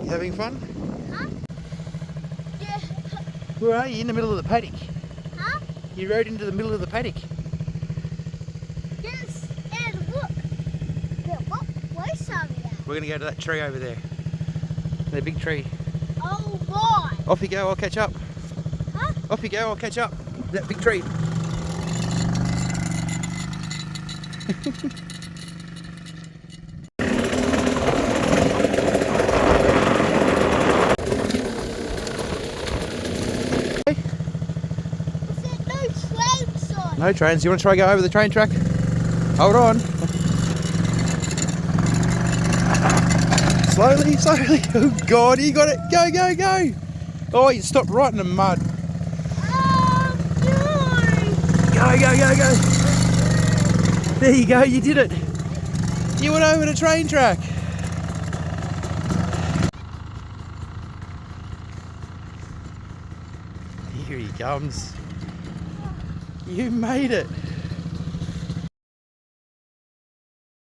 You having fun? Huh? Yeah. Where are you? In the middle of the paddock. Huh? You rode into the middle of the paddock. Yes, and look. Yeah, what place are we at? We're going to go to that tree over there. The big tree. Oh boy. Off you go, I'll catch up. Huh? Off you go, I'll catch up. That big tree. No trains. You want to try go over the train track? Hold on. Slowly, slowly. Oh God, you got it. Go, go, go. Oh, you stopped right in the mud. Go, go, go, go. There you go. You did it. You went over the train track. Here he comes. You made it.